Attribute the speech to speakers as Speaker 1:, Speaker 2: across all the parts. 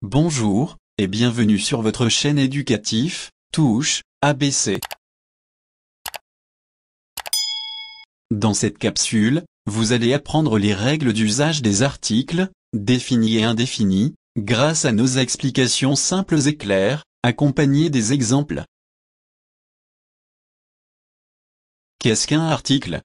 Speaker 1: Bonjour, et bienvenue sur votre chaîne éducative, Touche, ABC. Dans cette capsule, vous allez apprendre les règles d'usage des articles, définis et indéfinis, grâce à nos explications simples et claires, accompagnées des exemples. Qu'est-ce qu'un article?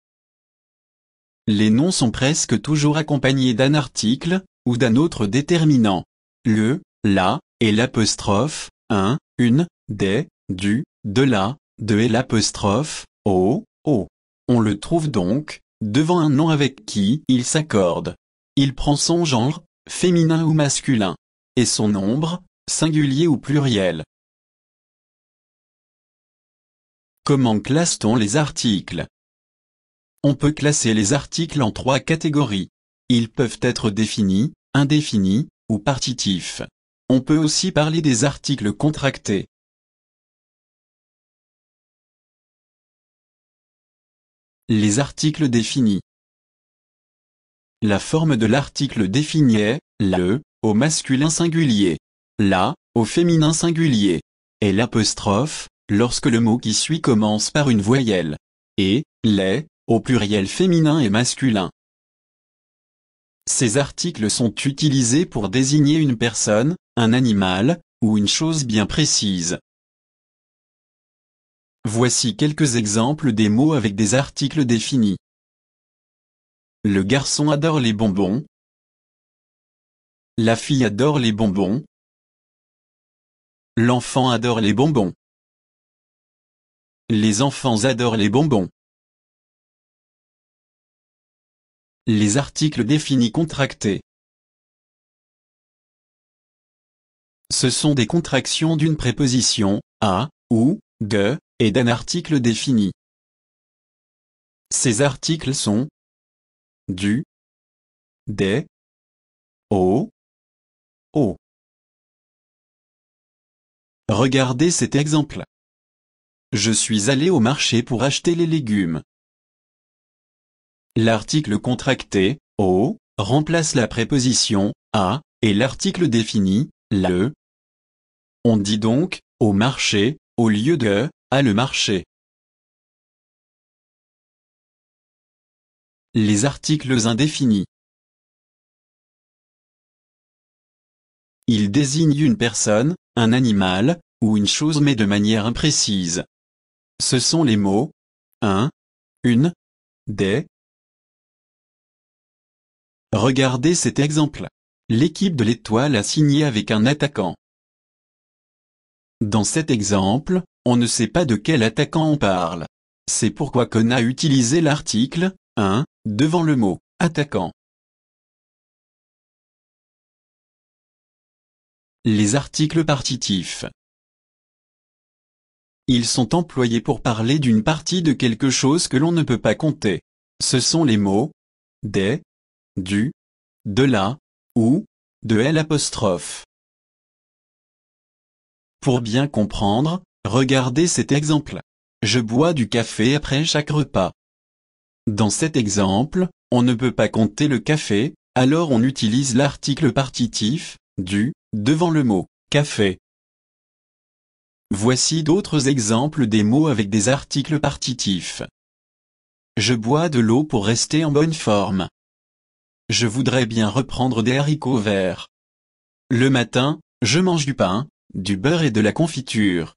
Speaker 1: Les noms sont presque toujours accompagnés d'un article, ou d'un autre déterminant. Le, la, et l'apostrophe, un, une, des, du, de la, de et l'apostrophe, au. On le trouve donc, devant un nom avec qui il s'accorde. Il prend son genre, féminin ou masculin, et son nombre, singulier ou pluriel. Comment classe-t-on les articles? On peut classer les articles en 3 catégories. Ils peuvent être définis, indéfinis, ou partitifs. On peut aussi parler des articles contractés. Les articles définis. La forme de l'article défini est le au masculin singulier, la au féminin singulier, et l'apostrophe lorsque le mot qui suit commence par une voyelle, et les au pluriel féminin et masculin. Ces articles sont utilisés pour désigner une personne, un animal, ou une chose bien précise. Voici quelques exemples des mots avec des articles définis. Le garçon adore les bonbons. La fille adore les bonbons. L'enfant adore les bonbons. Les enfants adorent les bonbons. Les articles définis contractés. Ce sont des contractions d'une préposition, à, ou, de, et d'un article défini. Ces articles sont du, des, au. Regardez cet exemple. Je suis allé au marché pour acheter les légumes. L'article contracté, au, remplace la préposition, à, et l'article défini, le. On dit donc, au marché, au lieu de, à le marché. Les articles indéfinis. Ils désignent une personne, un animal, ou une chose mais de manière imprécise. Ce sont les mots, un, une, des. Regardez cet exemple. L'équipe de l'Étoile a signé avec un attaquant. Dans cet exemple, on ne sait pas de quel attaquant on parle. C'est pourquoi qu'on a utilisé l'article, un, devant le mot, attaquant. Les articles partitifs. Ils sont employés pour parler d'une partie de quelque chose que l'on ne peut pas compter. Ce sont les mots, des, du, de la, ou, de l'apostrophe. Pour bien comprendre, regardez cet exemple. Je bois du café après chaque repas. Dans cet exemple, on ne peut pas compter le café, alors on utilise l'article partitif, du, devant le mot, café. Voici d'autres exemples des mots avec des articles partitifs. Je bois de l'eau pour rester en bonne forme. Je voudrais bien reprendre des haricots verts. Le matin, je mange du pain, du beurre et de la confiture.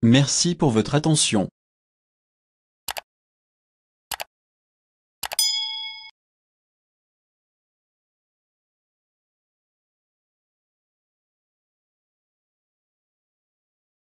Speaker 1: Merci pour votre attention.